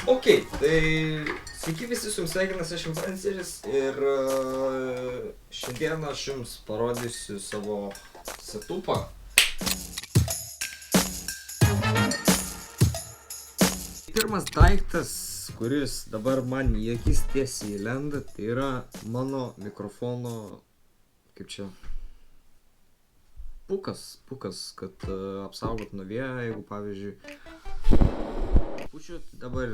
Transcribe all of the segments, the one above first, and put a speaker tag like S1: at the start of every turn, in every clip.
S1: Ok, tai sveiki visi, su jums sveikinas aš influenceris ir šiandieną aš jums parodysiu savo setupą. Pirmas daiktas, kuris dabar man į akis tiesiai lenda, tai yra mano mikrofono, kaip čia, pukas, kad apsaugot nuo vėjo, jeigu pavyzdžiui pučiu, dabar,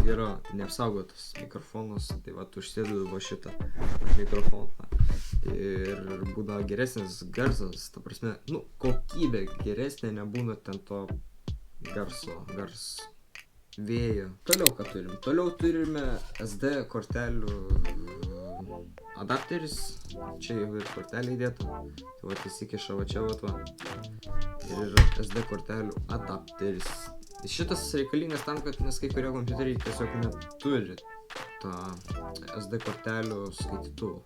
S1: yra neapsaugotas mikrofonas, tai va, užsėdu va šitą mikrofoną ir būna geresnis garsas, ta prasme, kokybė geresnė, nebūna ten to garso vėjo. Toliau ką turim? Toliau turime SD kortelių adapteris, čia jau ir kortelė įdėta, tai va, įsikiša va čia va, ir SD kortelių adapteris. Šitas reikalingas tam, kad nes kai kurie kompiuteriai tiesiog neturi tą SD kortelių skaitytuvų,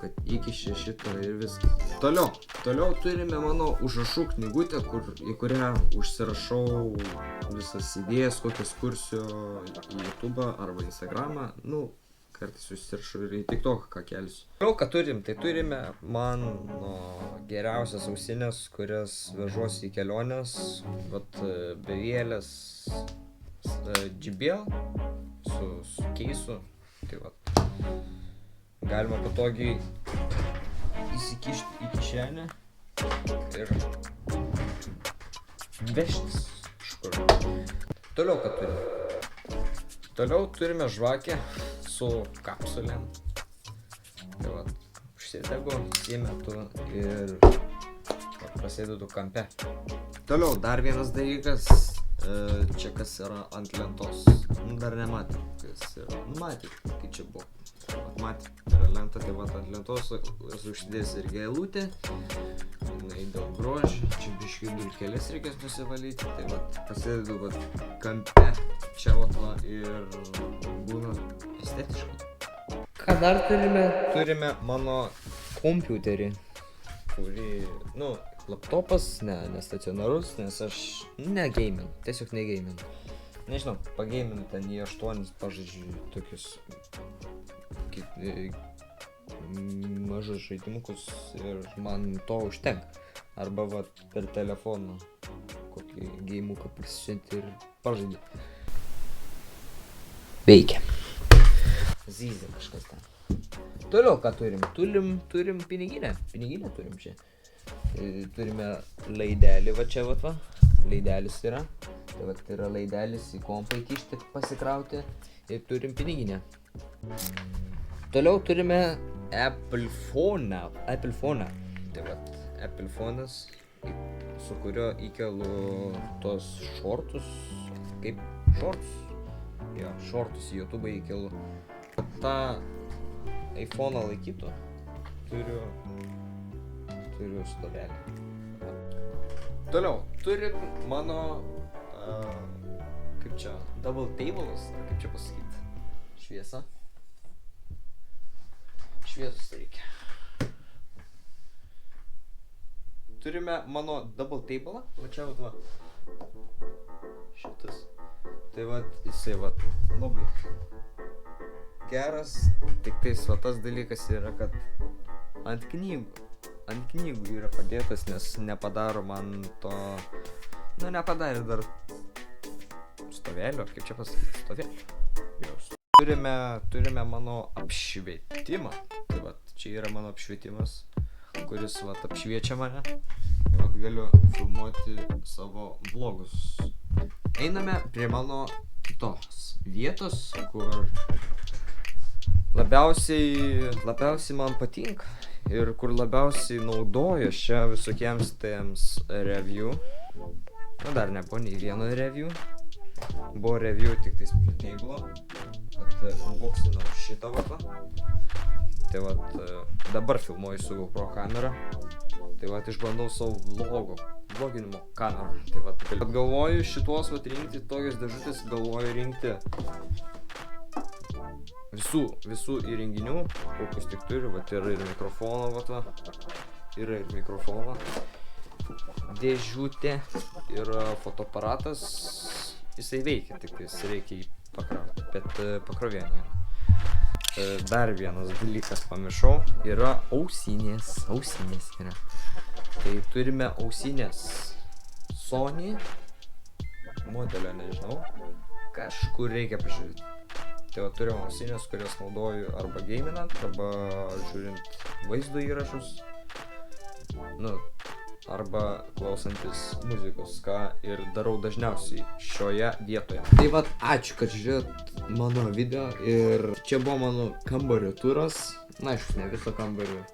S1: kad įkiši šitą ir viskas. Toliau turime mano užrašų knygutę, į kurią užsirašau visas idėjas, kokias kursiu į YouTube arba Instagramą, kartais užsirašau ir į TikTok ką kelsiu. Toliau ką turim, tai turime mano geriausias ausinės, kurias vežuosi į keliones, bevėlės JBL su keisu, tai galima patogiai įsikišti į kišenę ir vežtis kažkur. Toliau ką turime? Toliau turime žvakę su kapsulėm. Tai va, užsidegu, įmetu ir prasėdedu kampe. Toliau dar vienas dalykas, čia kas yra ant lentos. Dar nematėm, kas yra. Matėt, kai čia buvo. Matėt, yra lenta, tai va, ant lentos esu užsidėjęs ir eilutę. Jinai dėl grožio, čia biškių dulkeles reikės nusivalyti, tai va, prasėdedu kampe čia va ir būna estetiškai. Ką dar turime? Turime mano kompiuterį, kurį, laptopas, ne stacionarus, nes aš tiesiog negeiminu. Nežinau, pageiminu ten į 8 pažaidžiu tokius mažus žaidimukus ir man to užtenka. Arba va per telefoną kokį geimuką prisiunti ir pažaidį. Veikia. Zyzia kažkas ten. Toliau ką turim? Turim piniginę. Piniginę turim čia. Turime laidelį, va čia va. Laidelis yra. Tai va, tai yra laidelis į kompą įkišti, pasikrauti. Ir turim piniginę. Toliau turime Apple phone'ą. Tai va, Apple phone'as, su kurio įkelu tos šortus. Kaip šortus? Jo, šortus į YouTube įkelu. Ta iPhone'ą laikytų, turiu stovelį. Toliau, turim mano, kaip čia, double tables, kaip čia pasakyti, šviesa. Šviesos reikia. Turime mano double table'ą, va čia va, šitas. Tai va, jisai va, labai geras, tik tais va tas dalykas yra, kad ant knygų yra padėtas, nes nepadaro man to, nepadarė dar stovelio, kaip čia pasakyti, stovelio. Turime mano apšvietimą, tai va, čia yra mano apšvietimas, kuris va apšviečia mane, tai va galiu filmuoti savo vlogus. Einame prie mano kitos vietos, kur labiausiai man patinka ir kur labiausiai naudoju čia visokiems tiems review. Dar nebuvo nei vieno review. Buvo review tik tais prie table'o, kad unboxinau šitą va. Tai va, dabar filmuoju su GoPro kamera. Tai va, išbandau savo vloginimo kamerą. Tai va, galvoju šituos rinkti, tokias dėžutės galvoju rinkti visų įrenginių, kokius tik turiu, va, yra ir mikrofono, yra ir mikrofono, dėžutė ir fotoaparatas, jisai veikia, tik reikia jį pakrauti, bet pakrovė nėra. Dar vienas dalykas pamiršau, yra ausinės yra. Tai turime ausinės Sony, modelio nežinau, kažkur reikia pažiūrėti. Tai va turim ausinės, kurias naudoju arba geiminant, arba žiūrint vaizdo įrašus, nu, arba klausantis muzikos, ką ir darau dažniausiai šioje vietoje. Tai vat, ačiū, kad žiūrėjot mano video ir čia buvo mano kambario turas. Na, aišku, ne viso kambario,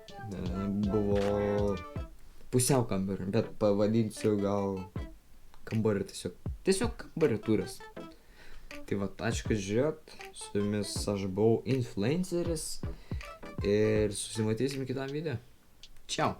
S1: buvo pusiau kambario, bet pavadinsiu gal kambario tiesiog kambario turas. Tai vat, ačiū, kad žiūrėjot, su jumis aš buvau influenceris ir susimatysim kitam video. Čiau!